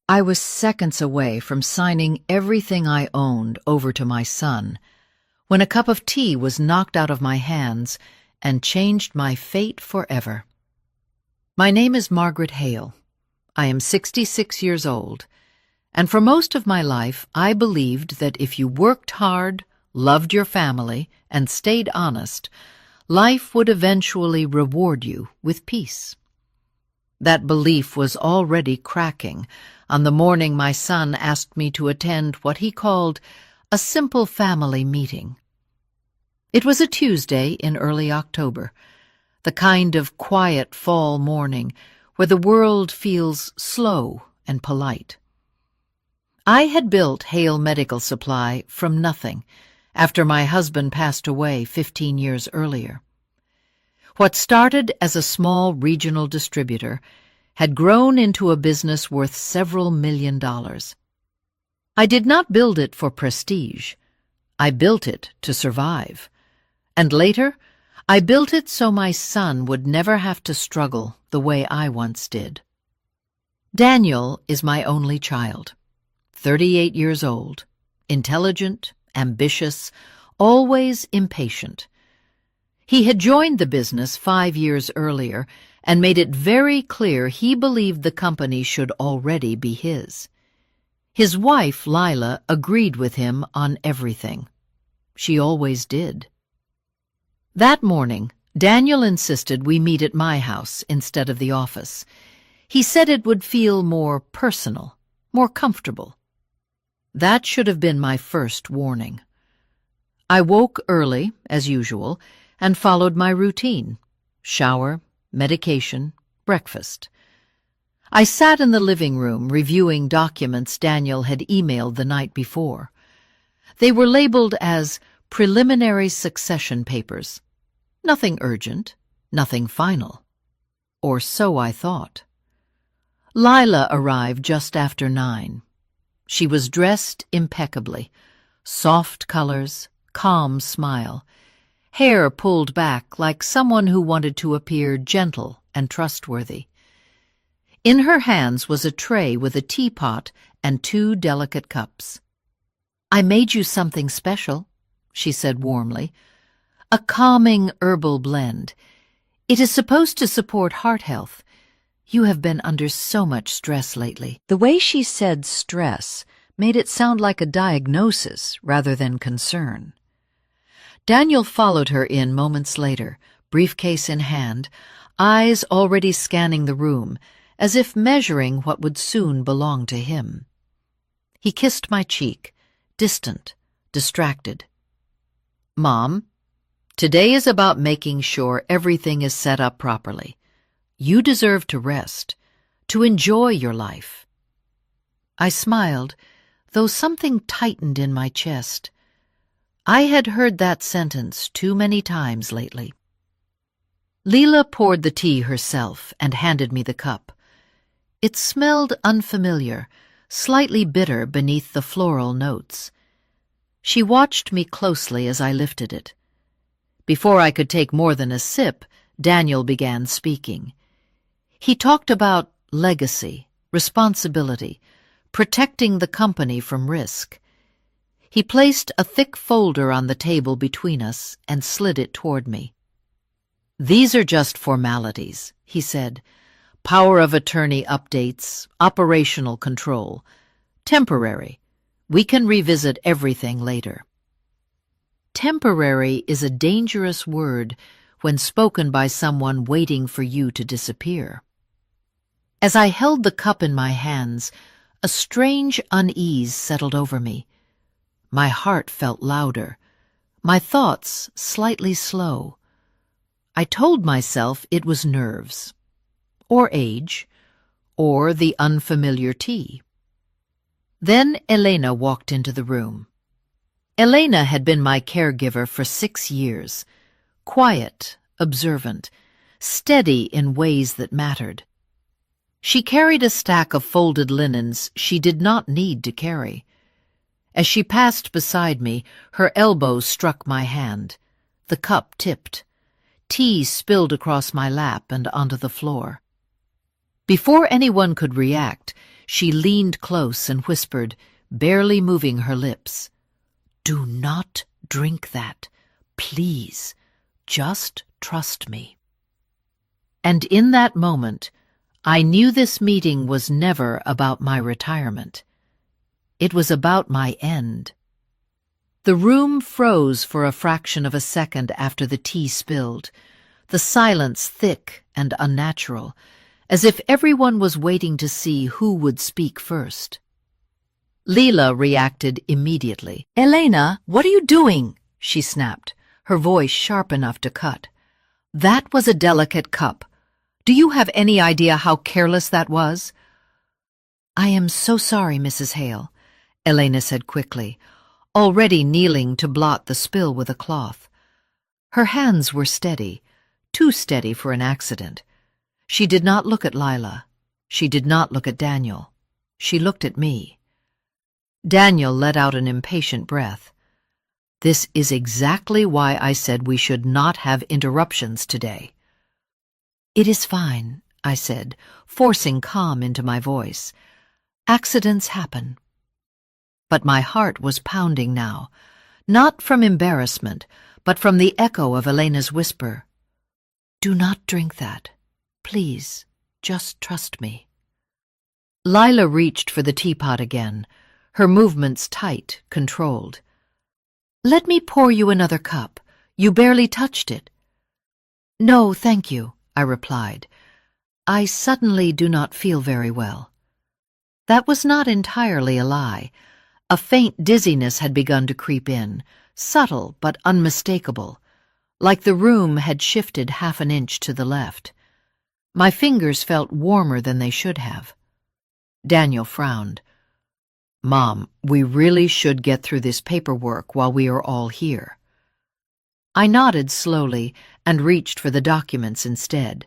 I was seconds away from signing everything I owned over to my son when a cup of tea was knocked out of my hands and changed my fate forever. My name is Margaret Hale. I am 66 years old, and for most of my life I believed that if you worked hard, loved your family, and stayed honest, life would eventually reward you with peace. That belief was already cracking on the morning my son asked me to attend what he called a simple family meeting. It was a Tuesday in early October, the kind of quiet fall morning where the world feels slow and polite. I had built Hale Medical Supply from nothing after my husband passed away 15 years earlier. What started as a small regional distributor had grown into a business worth several $1,000,000. I did not build it for prestige. I built it to survive. And later, I built it so my son would never have to struggle the way I once did. Daniel is my only child, 38 years old, intelligent, ambitious, always impatient. He had joined the business 5 years earlier and made it very clear he believed the company should already be his. His wife, Lila, agreed with him on everything. She always did. That morning, Daniel insisted we meet at my house instead of the office. He said it would feel more personal, more comfortable. That should have been my first warning. I woke early, as usual, and followed my routine: shower, medication, breakfast. I sat in the living room reviewing documents Daniel had emailed the night before. They were labeled as preliminary succession papers. Nothing urgent, nothing final. Or so I thought. Lila arrived just after 9. She was dressed impeccably, soft colors, calm smile, hair pulled back like someone who wanted to appear gentle and trustworthy. In her hands was a tray with a teapot and 2 delicate cups. "I made you something special," she said warmly. "A calming herbal blend. It is supposed to support heart health. You have been under so much stress lately." The way she said stress made it sound like a diagnosis rather than concern. Daniel followed her in moments later, briefcase in hand, eyes already scanning the room, as if measuring what would soon belong to him. He kissed my cheek, distant, distracted. "Mom, today is about making sure everything is set up properly. You deserve to rest, to enjoy your life." I smiled, though something tightened in my chest. I had heard that sentence too many times lately. Leela poured the tea herself and handed me the cup. It smelled unfamiliar, slightly bitter beneath the floral notes. She watched me closely as I lifted it. Before I could take more than a sip, Daniel began speaking. He talked about legacy, responsibility, protecting the company from risk. He placed a thick folder on the table between us and slid it toward me. "These are just formalities," he said. "Power of attorney updates, operational control. Temporary. We can revisit everything later." Temporary is a dangerous word when spoken by someone waiting for you to disappear. As I held the cup in my hands, a strange unease settled over me. My heart felt louder, my thoughts slightly slow. I told myself it was nerves, or age, or the unfamiliar tea. Then Elena walked into the room. Elena had been my caregiver for 6 years, quiet, observant, steady in ways that mattered. She carried a stack of folded linens she did not need to carry. As she passed beside me, her elbow struck my hand. The cup tipped. Tea spilled across my lap and onto the floor. Before anyone could react, She leaned close and whispered, barely moving her lips, "Do not drink that. Please, just trust me." And in that moment, I knew this meeting was never about my retirement. It was about my end. The room froze for a fraction of a second after the tea spilled, the silence thick and unnatural, as if everyone was waiting to see who would speak first. Leila reacted immediately. "Elena, what are you doing?" she snapped, her voice sharp enough to cut. "That was a delicate cup. Do you have any idea how careless that was?" "I am so sorry, Mrs. Hale," Elena said quickly, already kneeling to blot the spill with a cloth. Her hands were steady, too steady for an accident. She did not look at Lila. She did not look at Daniel. She looked at me. Daniel let out an impatient breath. "This is exactly why I said we should not have interruptions today." "It is fine," I said, forcing calm into my voice. "Accidents happen." But my heart was pounding now, not from embarrassment, but from the echo of Elena's whisper. "Do not drink that. Please, just trust me." Lila reached for the teapot again, her movements tight, controlled. "Let me pour you another cup. You barely touched it." "No, thank you," I replied. "I suddenly do not feel very well." That was not entirely a lie. A faint dizziness had begun to creep in, subtle but unmistakable, like the room had shifted half an inch to the left. My fingers felt warmer than they should have. Daniel frowned. "Mom, we really should get through this paperwork while we are all here." I nodded slowly and reached for the documents instead.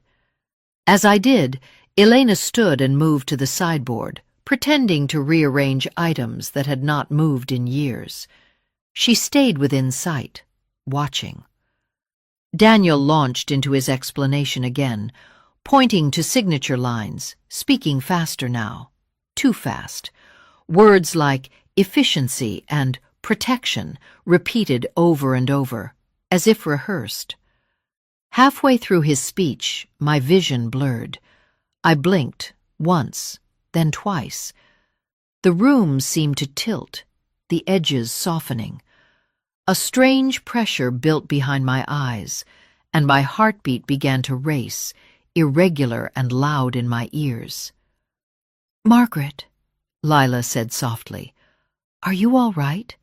As I did, Elena stood and moved to the sideboard, pretending to rearrange items that had not moved in years. She stayed within sight, watching. Daniel launched into his explanation again, pointing to signature lines, speaking faster now. Too fast. Words like efficiency and protection repeated over and over, as if rehearsed. Halfway through his speech, my vision blurred. I blinked, once, then twice. The room seemed to tilt, the edges softening. A strange pressure built behind my eyes, and my heartbeat began to race, irregular and loud in my ears. "Margaret," Lila said softly, "are you all right?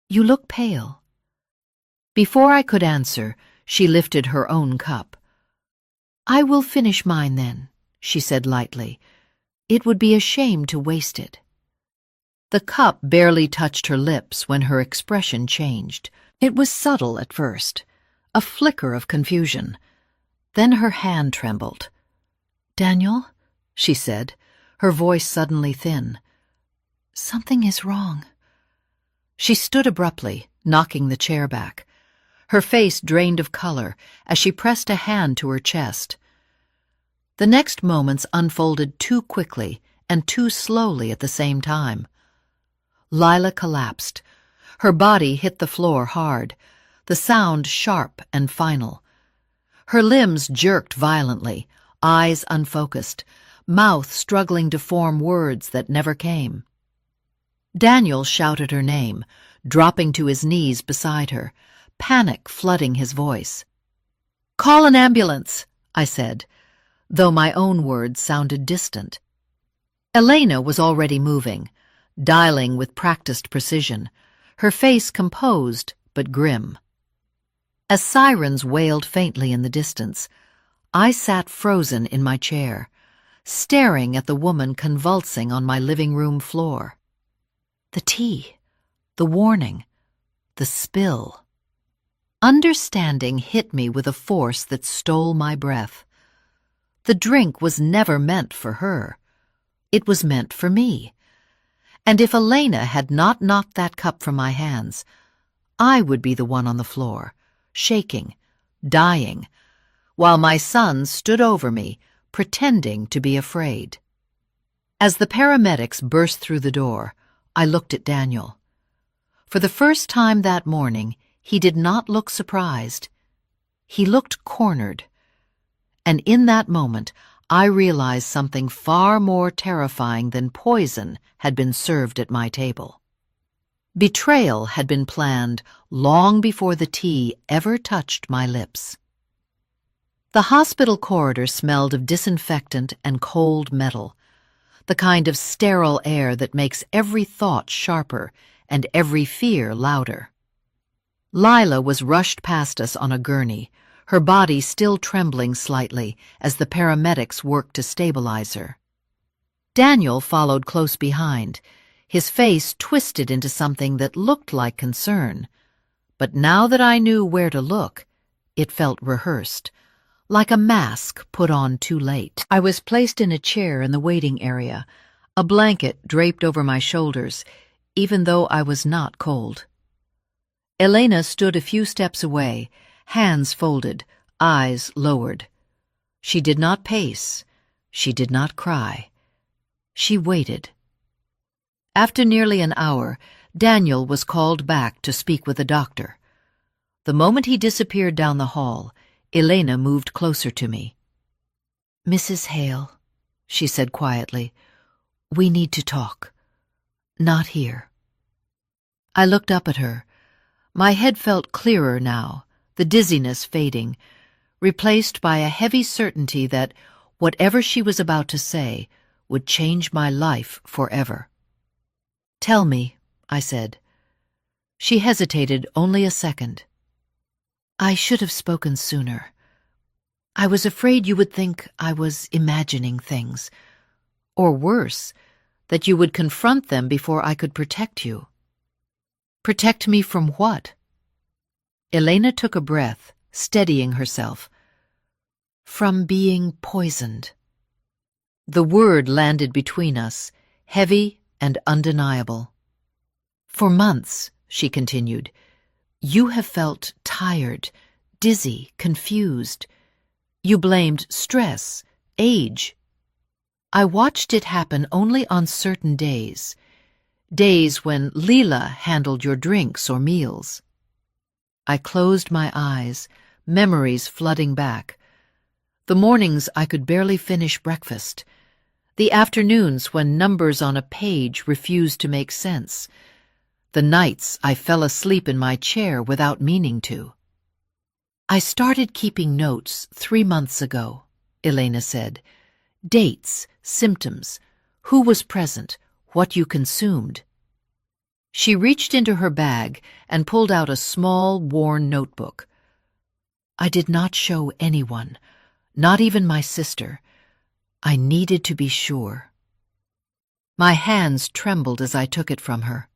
You look pale." Before I could answer, she lifted her own cup. "I will finish mine then," she said lightly. "It would be a shame to waste it." The cup barely touched her lips when her expression changed. It was subtle at first, a flicker of confusion. Then her hand trembled. "Daniel," she said, her voice suddenly thin. "Something is wrong." She stood abruptly, knocking the chair back. Her face drained of color as she pressed a hand to her chest. The next moments unfolded too quickly and too slowly at the same time. Lila collapsed. Her body hit the floor hard, the sound sharp and final. Her limbs jerked violently, eyes unfocused, mouth struggling to form words that never came. Daniel shouted her name, dropping to his knees beside her, panic flooding his voice. "Call an ambulance," I said, though my own words sounded distant. Elena was already moving, dialing with practiced precision, her face composed but grim. As sirens wailed faintly in the distance, I sat frozen in my chair, staring at the woman convulsing on my living room floor. The tea, the warning, the spill. Understanding hit me with a force that stole my breath. The drink was never meant for her. It was meant for me. And if Elena had not knocked that cup from my hands, I would be the one on the floor, shaking, dying, while my son stood over me, pretending to be afraid. As the paramedics burst through the door, I looked at Daniel. For the first time that morning, he did not look surprised. He looked cornered. And in that moment, I realized something far more terrifying than poison had been served at my table. Betrayal had been planned long before the tea ever touched my lips. The hospital corridor smelled of disinfectant and cold metal, the kind of sterile air that makes every thought sharper and every fear louder. Lila was rushed past us on a gurney, her body still trembling slightly as the paramedics worked to stabilize her. Daniel followed close behind, his face twisted into something that looked like concern. But now that I knew where to look, it felt rehearsed, like a mask put on too late. I was placed in a chair in the waiting area, a blanket draped over my shoulders, even though I was not cold. Elena stood a few steps away, hands folded, eyes lowered. She did not pace. She did not cry. She waited. After nearly an hour, Daniel was called back to speak with a doctor. The moment he disappeared down the hall, Elena moved closer to me. "Mrs. Hale," she said quietly, "we need to talk. Not here." I looked up at her. My head felt clearer now, the dizziness fading, replaced by a heavy certainty that whatever she was about to say would change my life forever. "Tell me," I said. She hesitated only a second. "I should have spoken sooner. I was afraid you would think I was imagining things. Or worse, that you would confront them before I could protect you." "Protect me from what?" Elena took a breath, steadying herself. "From being poisoned." The word landed between us, heavy and undeniable. "For months," she continued, "you have felt tired, dizzy, confused. You blamed stress, age. I watched it happen only on certain days. Days when Leela handled your drinks or meals." I closed my eyes, memories flooding back. The mornings I could barely finish breakfast. The afternoons when numbers on a page refused to make sense. The nights I fell asleep in my chair without meaning to. "I started keeping notes 3 months ago," Elena said. "Dates, symptoms, who was present, what you consumed." She reached into her bag and pulled out a small, worn notebook. "I did not show anyone, not even my sister. I needed to be sure." My hands trembled as I took it from her.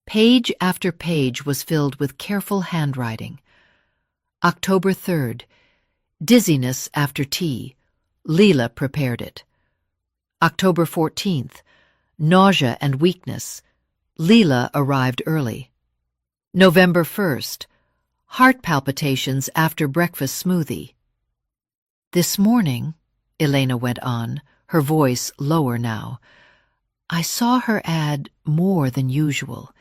Page after page was filled with careful handwriting. October 3rd, dizziness after tea. Leela prepared it. October 14th, nausea and weakness. Leela arrived early. November 1st, heart palpitations after breakfast smoothie. "This morning," Elena went on, her voice lower now, "I saw her add more than usual.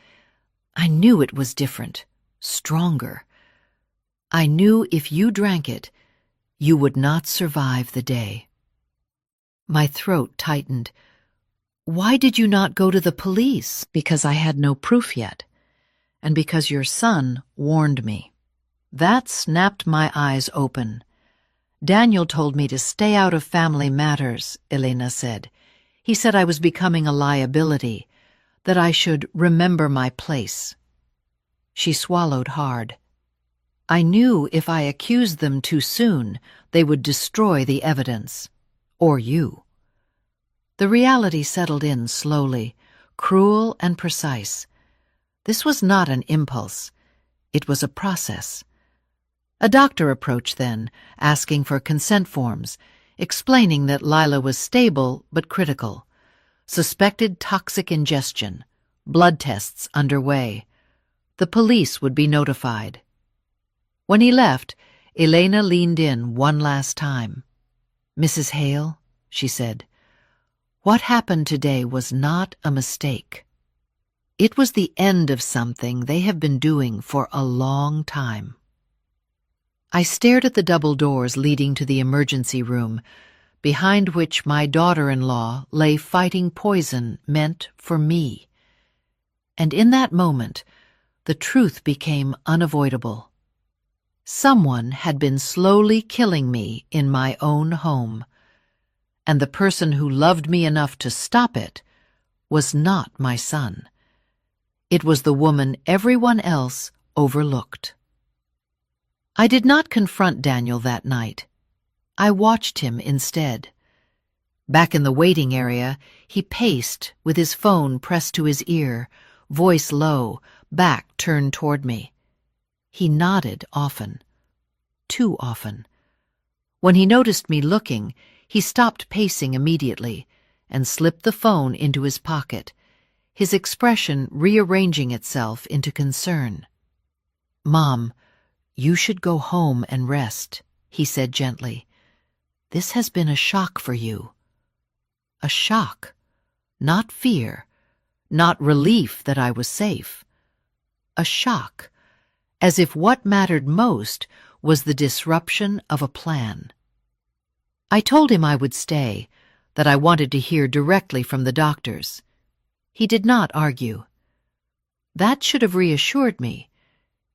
I knew it was different, stronger. I knew if you drank it, you would not survive the day." My throat tightened. "Why did you not go to the police?" "Because I had no proof yet, and because your son warned me." That snapped my eyes open. "Daniel told me to stay out of family matters," Elena said. "He said I was becoming a liability, that I should remember my place." She swallowed hard. "I knew if I accused them too soon, they would destroy the evidence. Or you." The reality settled in slowly, cruel and precise. This was not an impulse. It was a process. A doctor approached then, asking for consent forms, explaining that Lila was stable but critical. Suspected toxic ingestion. Blood tests underway. The police would be notified. When he left, Elena leaned in one last time. "Mrs. Hale," she said, What happened today was not a mistake. It was the end of something they have been doing for a long time. I stared at the double doors leading to the emergency room, behind which my daughter-in-law lay fighting poison meant for me. And in that moment, the truth became unavoidable. Someone had been slowly killing me in my own home, and the person who loved me enough to stop it was not my son. It was the woman everyone else overlooked. I did not confront Daniel that night. I watched him instead. Back in the waiting area, he paced with his phone pressed to his ear, voice low, back turned toward me. He nodded often. Too often. When he noticed me looking, he stopped pacing immediately and slipped the phone into his pocket, his expression rearranging itself into concern. "Mom, you should go home and rest," he said gently. "This has been a shock for you." A shock, not fear, not relief that I was safe. A shock, as if what mattered most was the disruption of a plan. I told him I would stay, that I wanted to hear directly from the doctors. He did not argue. That should have reassured me.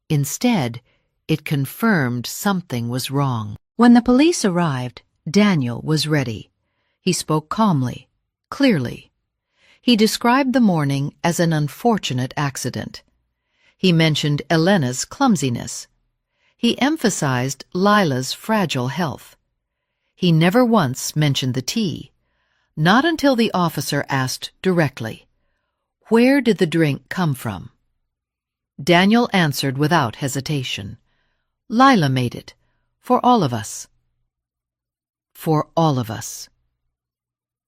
Instead, it confirmed something was wrong. When the police arrived, Daniel was ready. He spoke calmly, clearly. He described the morning as an unfortunate accident. He mentioned Elena's clumsiness. He emphasized Lila's fragile health. He never once mentioned the tea, not until the officer asked directly, "Where did the drink come from?" Daniel answered without hesitation. "Lila made it, for all of us." For all of us.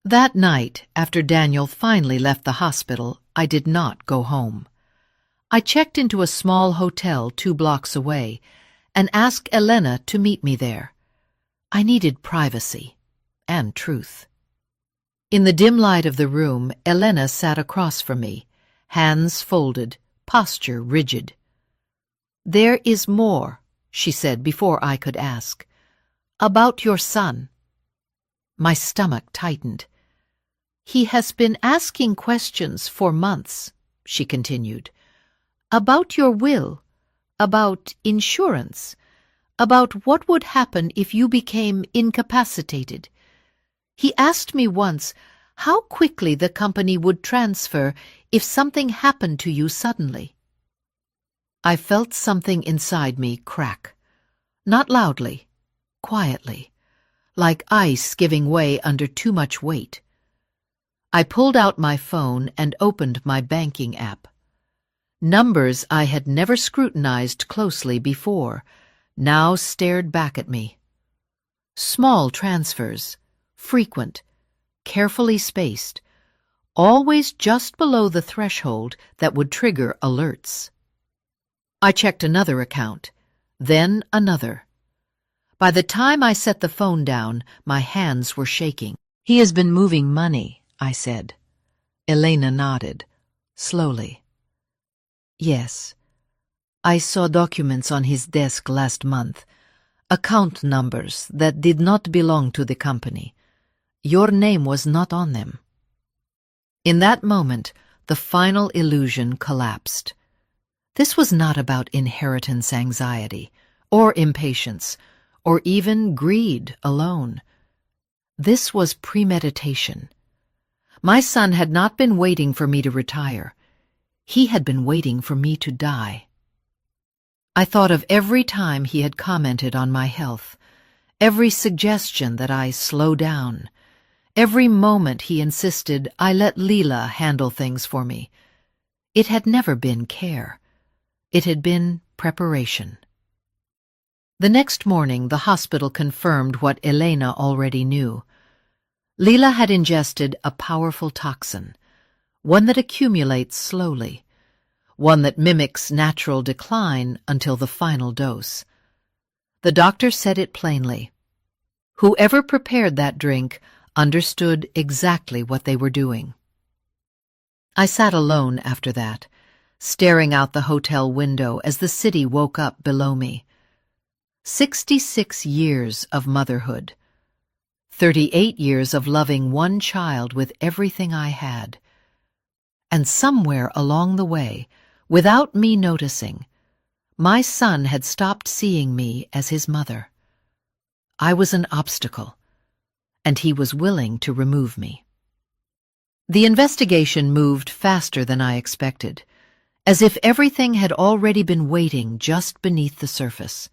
That night, after Daniel finally left the hospital, I did not go home. I checked into a small hotel 2 blocks away and asked Elena to meet me there. I needed privacy and truth. In the dim light of the room, Elena sat across from me, hands folded, posture rigid. "There is more," she said before I could ask. "About your son." My stomach tightened. "He has been asking questions for months," she continued. "About your will, about insurance, about what would happen if you became incapacitated. He asked me once how quickly the company would transfer if something happened to you suddenly." I felt something inside me crack. Not loudly, quietly, like ice giving way under too much weight. I pulled out my phone and opened my banking app. Numbers I had never scrutinized closely before now stared back at me. Small transfers, frequent, carefully spaced, always just below the threshold that would trigger alerts. I checked another account, then another. By the time I set the phone down, my hands were shaking. "He has been moving money," I said. Elena nodded, slowly. "Yes. I saw documents on his desk last month, account numbers that did not belong to the company. Your name was not on them." In that moment, the final illusion collapsed. This was not about inheritance anxiety, or impatience, or even greed alone. This was premeditation. My son had not been waiting for me to retire. He had been waiting for me to die. I thought of every time he had commented on my health, every suggestion that I slow down, every moment he insisted I let Lila handle things for me. It had never been care. It had been preparation. The next morning, the hospital confirmed what Elena already knew. Lila had ingested a powerful toxin, one that accumulates slowly, one that mimics natural decline until the final dose. The doctor said it plainly. Whoever prepared that drink understood exactly what they were doing. I sat alone after that, staring out the hotel window as the city woke up below me. 66 years of motherhood. 38 years of loving one child with everything I had. And somewhere along the way, without me noticing, my son had stopped seeing me as his mother. I was an obstacle, and he was willing to remove me. The investigation moved faster than I expected, as if everything had already been waiting just beneath the surface.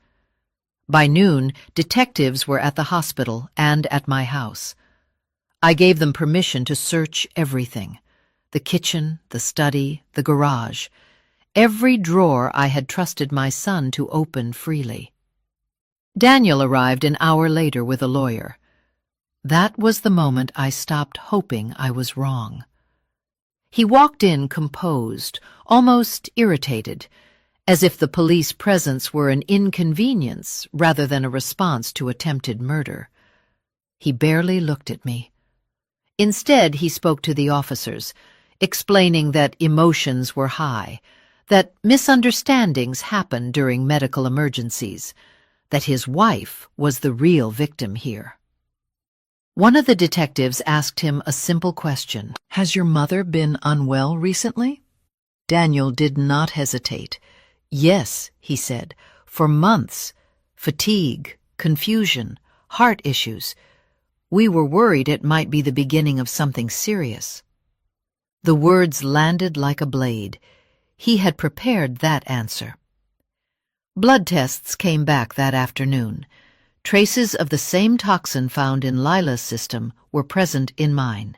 By noon, detectives were at the hospital and at my house. I gave them permission to search everything: the kitchen, the study, the garage, every drawer I had trusted my son to open freely. Daniel arrived an hour later with a lawyer. That was the moment I stopped hoping I was wrong. He walked in composed, almost irritated, as if the police presence were an inconvenience rather than a response to attempted murder. He barely looked at me. Instead, he spoke to the officers, explaining that emotions were high, that misunderstandings happen during medical emergencies, that his wife was the real victim here. One of the detectives asked him a simple question: "Has your mother been unwell recently?" Daniel did not hesitate. "Yes," he said, "for months. Fatigue, confusion, heart issues. We were worried it might be the beginning of something serious." The words landed like a blade. He had prepared that answer. Blood tests came back that afternoon. Traces of the same toxin found in Lila's system were present in mine.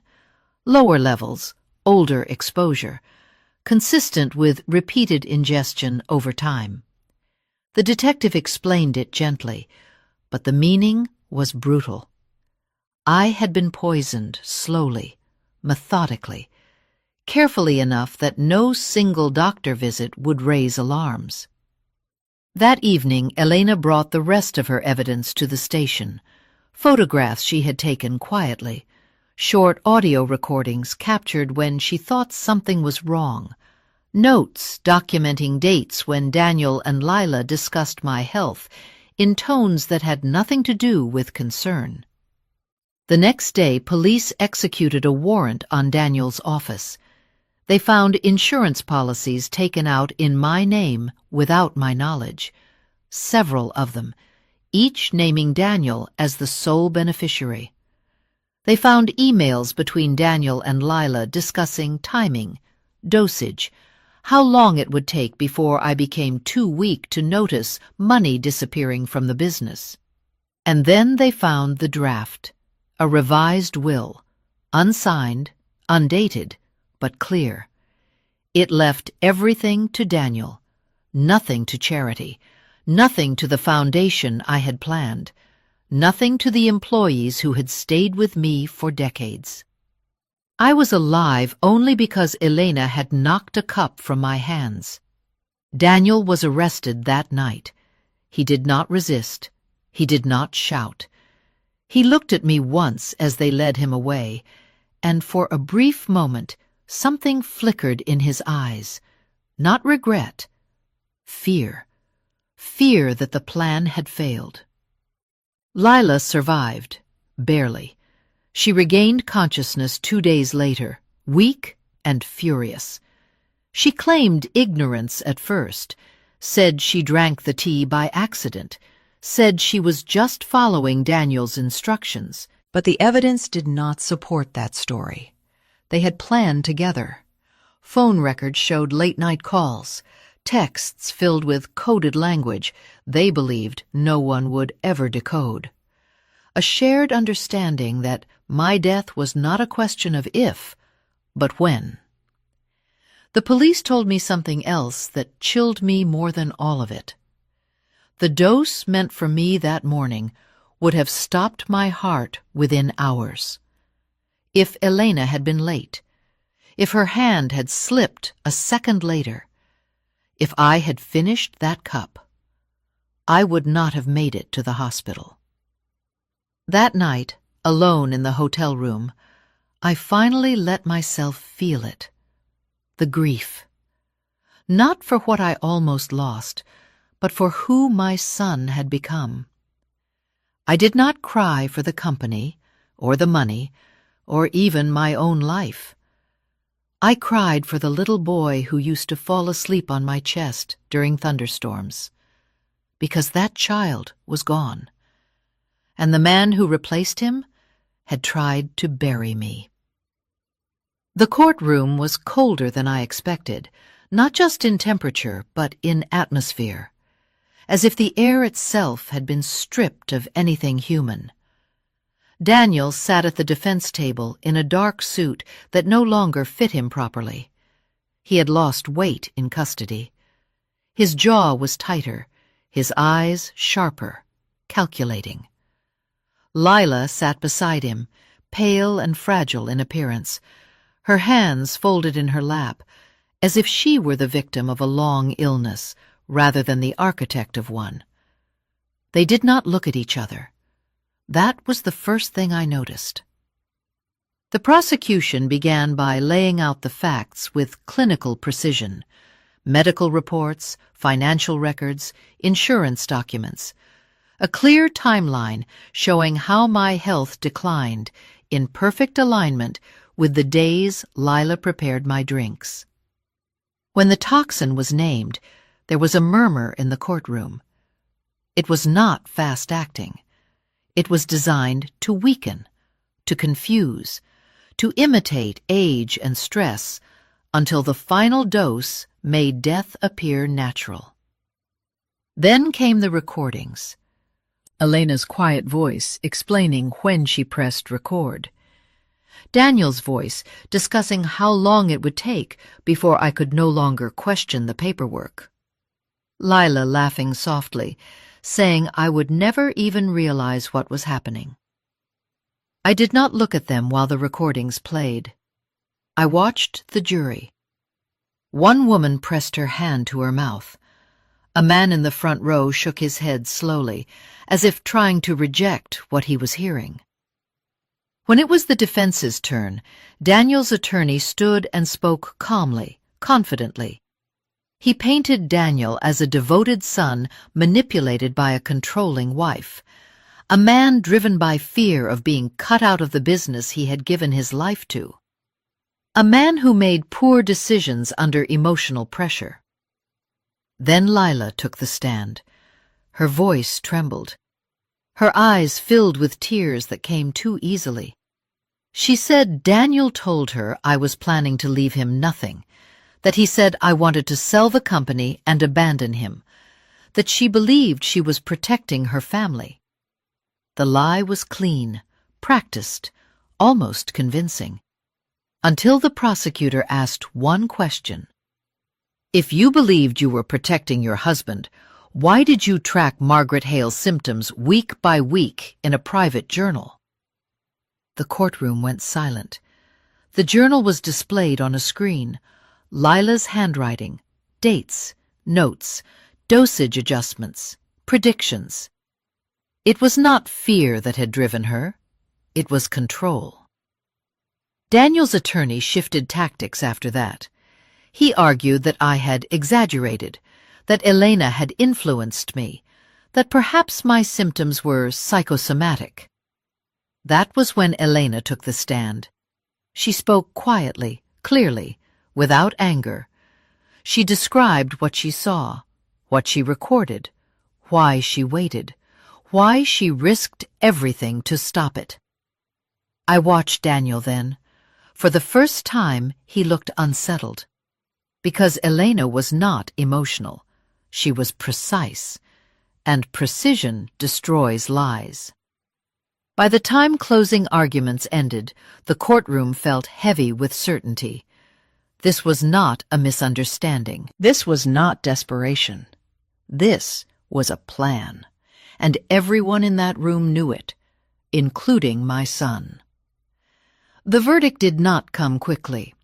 Lower levels, older exposure, consistent with repeated ingestion over time. The detective explained it gently, but the meaning was brutal. I had been poisoned slowly, methodically, carefully enough that no single doctor visit would raise alarms. That evening, Elena brought the rest of her evidence to the station: photographs she had taken quietly, short audio recordings captured when she thought something was wrong, notes documenting dates when Daniel and Lila discussed my health in tones that had nothing to do with concern. The next day, police executed a warrant on Daniel's office. They found insurance policies taken out in my name without my knowledge, several of them, each naming Daniel as the sole beneficiary. They found emails between Daniel and Lila discussing timing, dosage, how long it would take before I became too weak to notice money disappearing from the business. And then they found the draft, a revised will, unsigned, undated, but clear. It left everything to Daniel, nothing to charity, nothing to the foundation I had planned, nothing to the employees who had stayed with me for decades. I was alive only because Elena had knocked a cup from my hands. Daniel was arrested that night. He did not resist. He did not shout. He looked at me once as they led him away, and for a brief moment something flickered in his eyes. Not regret. Fear. Fear that the plan had failed. Lila survived, barely. She regained consciousness 2 days later, weak and furious. She claimed ignorance at first, said she drank the tea by accident, said she was just following Daniel's instructions, but the evidence did not support that story. They had planned together. Phone records showed late-night calls, texts filled with coded language they believed no one would ever decode. A shared understanding that my death was not a question of if, but when. The police told me something else that chilled me more than all of it. The dose meant for me that morning would have stopped my heart within hours. If Elena had been late, if her hand had slipped a second later, if I had finished that cup, I would not have made it to the hospital. That night, alone in the hotel room, I finally let myself feel it. The grief. Not for what I almost lost, but for who my son had become. I did not cry for the company, or the money, or even my own life. I cried for the little boy who used to fall asleep on my chest during thunderstorms, because that child was gone, and the man who replaced him had tried to bury me. The courtroom was colder than I expected, not just in temperature, but in atmosphere, as if the air itself had been stripped of anything human. Daniel sat at the defense table in a dark suit that no longer fit him properly. He had lost weight in custody. His jaw was tighter, his eyes sharper, calculating. Lila sat beside him, pale and fragile in appearance, her hands folded in her lap, as if she were the victim of a long illness rather than the architect of one. They did not look at each other. That was the first thing I noticed. The prosecution began by laying out the facts with clinical precision: medical reports, financial records, insurance documents, a clear timeline showing how my health declined in perfect alignment with the days Lila prepared my drinks. When the toxin was named, there was a murmur in the courtroom. It was not fast-acting. It was designed to weaken, to confuse, to imitate age and stress until the final dose made death appear natural. Then came the recordings. Elena's quiet voice explaining when she pressed record. Daniel's voice discussing how long it would take before I could no longer question the paperwork. Lila laughing softly, saying I would never even realize what was happening. I did not look at them while the recordings played. I watched the jury. One woman pressed her hand to her mouth. A man in the front row shook his head slowly, as if trying to reject what he was hearing. When it was the defense's turn, Daniel's attorney stood and spoke calmly, confidently. He painted Daniel as a devoted son manipulated by a controlling wife, a man driven by fear of being cut out of the business he had given his life to, a man who made poor decisions under emotional pressure. Then Lila took the stand. Her voice trembled. Her eyes filled with tears that came too easily. She said Daniel told her I was planning to leave him nothing, that he said I wanted to sell the company and abandon him, that she believed she was protecting her family. The lie was clean, practiced, almost convincing, until the prosecutor asked one question. If you believed you were protecting your husband, why did you track Margaret Hale's symptoms week by week in a private journal? The courtroom went silent. The journal was displayed on a screen. Lila's handwriting, dates, notes, dosage adjustments, predictions. It was not fear that had driven her. It was control. Daniel's attorney shifted tactics after that. He argued that I had exaggerated, that Elena had influenced me, that perhaps my symptoms were psychosomatic. That was when Elena took the stand. She spoke quietly, clearly, without anger. She described what she saw, what she recorded, why she waited, why she risked everything to stop it. I watched Daniel then. For the first time, he looked unsettled. Because Elena was not emotional. She was precise, and precision destroys lies. By the time closing arguments ended, the courtroom felt heavy with certainty. This was not a misunderstanding. This was not desperation. This was a plan, and everyone in that room knew it, including my son. The verdict did not come quickly.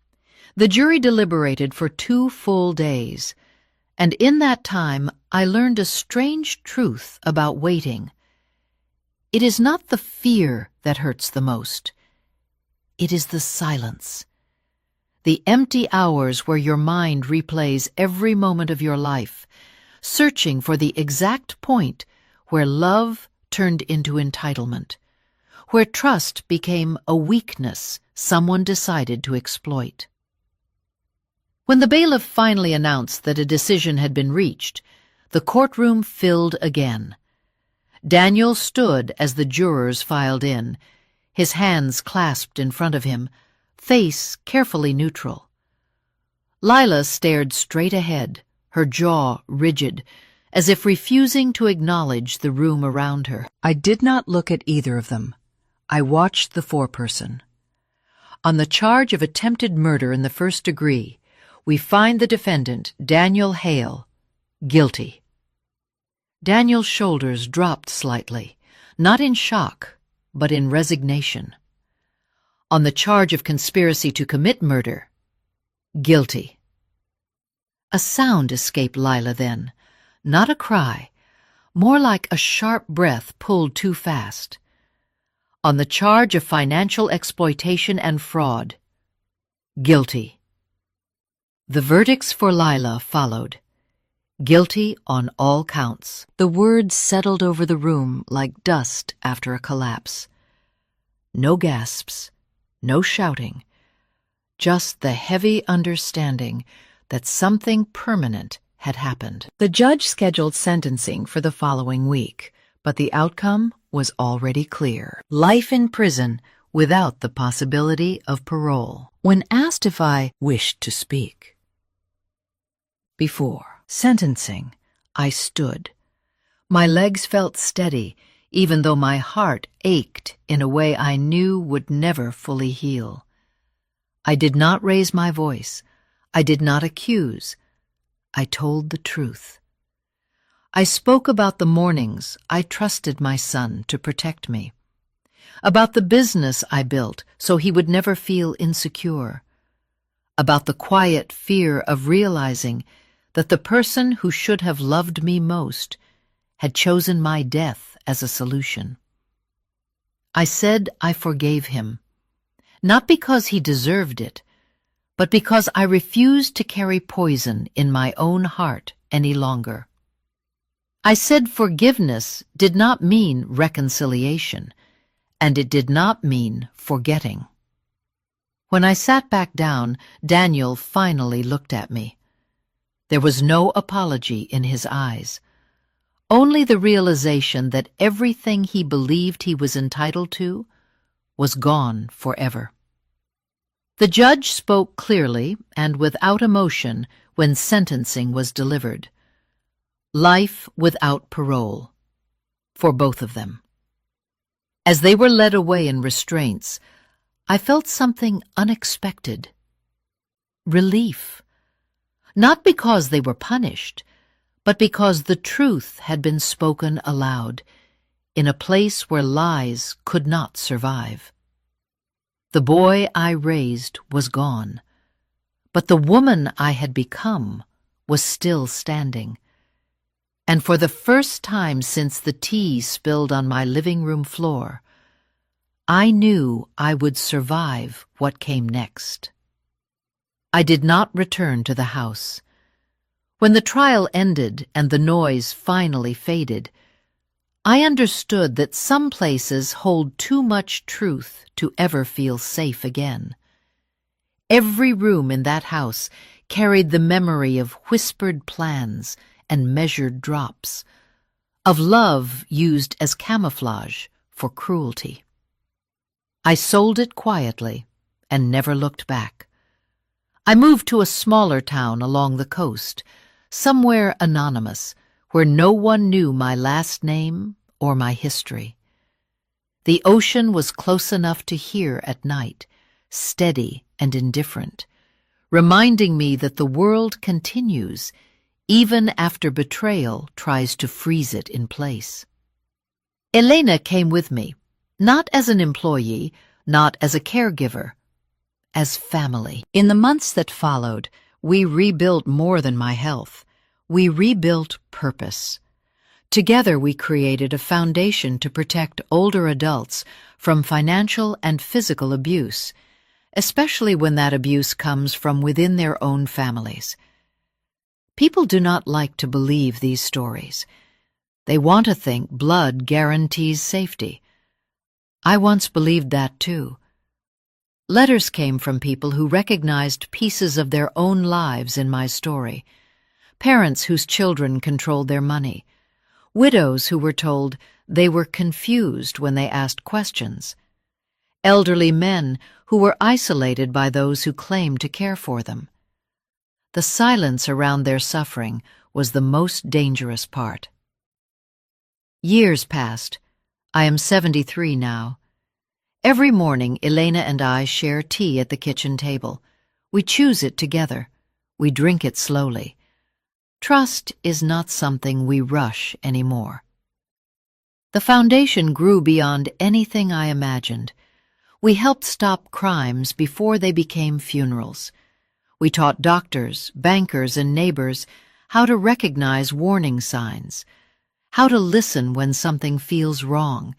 The jury deliberated for 2 full days, and in that time I learned a strange truth about waiting. It is not the fear that hurts the most. It is the silence. The empty hours where your mind replays every moment of your life, searching for the exact point where love turned into entitlement, where trust became a weakness someone decided to exploit. When the bailiff finally announced that a decision had been reached, the courtroom filled again. Daniel stood as the jurors filed in, his hands clasped in front of him, face carefully neutral. Lila stared straight ahead, her jaw rigid, as if refusing to acknowledge the room around her. I did not look at either of them. I watched the foreperson. On the charge of attempted murder in the first degree, we find the defendant, Daniel Hale, guilty. Daniel's shoulders dropped slightly, not in shock, but in resignation. On the charge of conspiracy to commit murder, guilty. A sound escaped Lila then, not a cry, more like a sharp breath pulled too fast. On the charge of financial exploitation and fraud, guilty. The verdicts for Lila followed. Guilty on all counts. The words settled over the room like dust after a collapse. No gasps, no shouting, just the heavy understanding that something permanent had happened. The judge scheduled sentencing for the following week, but the outcome was already clear. Life in prison without the possibility of parole. When asked if I wished to speak, before sentencing, I stood. My legs felt steady, even though my heart ached in a way I knew would never fully heal. I did not raise my voice. I did not accuse. I told the truth. I spoke about the mornings I trusted my son to protect me, about the business I built so he would never feel insecure, about the quiet fear of realizing that the person who should have loved me most had chosen my death as a solution. I said I forgave him, not because he deserved it, but because I refused to carry poison in my own heart any longer. I said forgiveness did not mean reconciliation, and it did not mean forgetting. When I sat back down, Daniel finally looked at me. There was no apology in his eyes, only the realization that everything he believed he was entitled to was gone forever. The judge spoke clearly and without emotion when sentencing was delivered. Life without parole, for both of them. As they were led away in restraints, I felt something unexpected. Relief. Not because they were punished, but because the truth had been spoken aloud, in a place where lies could not survive. The boy I raised was gone, but the woman I had become was still standing. And for the first time since the tea spilled on my living room floor, I knew I would survive what came next. I did not return to the house. When the trial ended and the noise finally faded, I understood that some places hold too much truth to ever feel safe again. Every room in that house carried the memory of whispered plans and measured drops, of love used as camouflage for cruelty. I sold it quietly and never looked back. I moved to a smaller town along the coast, somewhere anonymous, where no one knew my last name or my history. The ocean was close enough to hear at night, steady and indifferent, reminding me that the world continues even after betrayal tries to freeze it in place. Elena came with me, not as an employee, not as a caregiver, as family. In the months that followed, we rebuilt more than my health. We rebuilt purpose. Together we created a foundation to protect older adults from financial and physical abuse, especially when that abuse comes from within their own families. People do not like to believe these stories. They want to think blood guarantees safety. I once believed that too. Letters came from people who recognized pieces of their own lives in my story. Parents whose children controlled their money. Widows who were told they were confused when they asked questions. Elderly men who were isolated by those who claimed to care for them. The silence around their suffering was the most dangerous part. Years passed. I am 73 now. Every morning, Elena and I share tea at the kitchen table. We choose it together. We drink it slowly. Trust is not something we rush anymore. The foundation grew beyond anything I imagined. We helped stop crimes before they became funerals. We taught doctors, bankers, and neighbors how to recognize warning signs, how to listen when something feels wrong,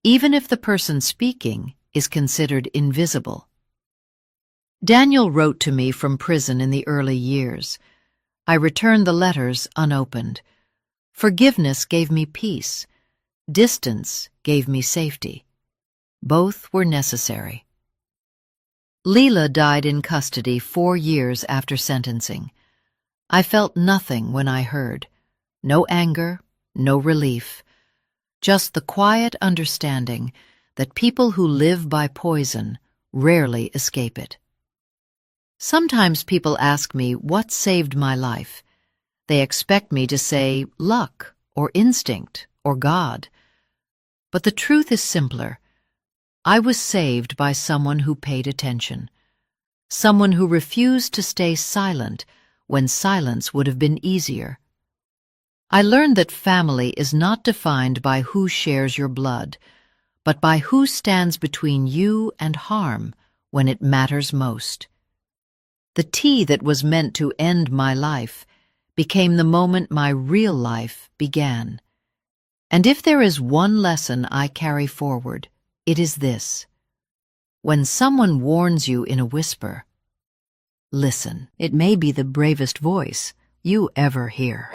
even if the person speaking is considered invisible. Daniel wrote to me from prison in the early years. I returned the letters unopened. Forgiveness gave me peace. Distance gave me safety. Both were necessary. Leela died in custody 4 years after sentencing. I felt nothing when I heard. No anger, no relief. Just the quiet understanding that people who live by poison rarely escape it. Sometimes people ask me what saved my life. They expect me to say luck or instinct or God. But the truth is simpler. I was saved by someone who paid attention. Someone who refused to stay silent when silence would have been easier. I learned that family is not defined by who shares your blood, but by who stands between you and harm when it matters most. The tea that was meant to end my life became the moment my real life began. And if there is one lesson I carry forward, it is this. When someone warns you in a whisper, listen. It may be the bravest voice you ever hear.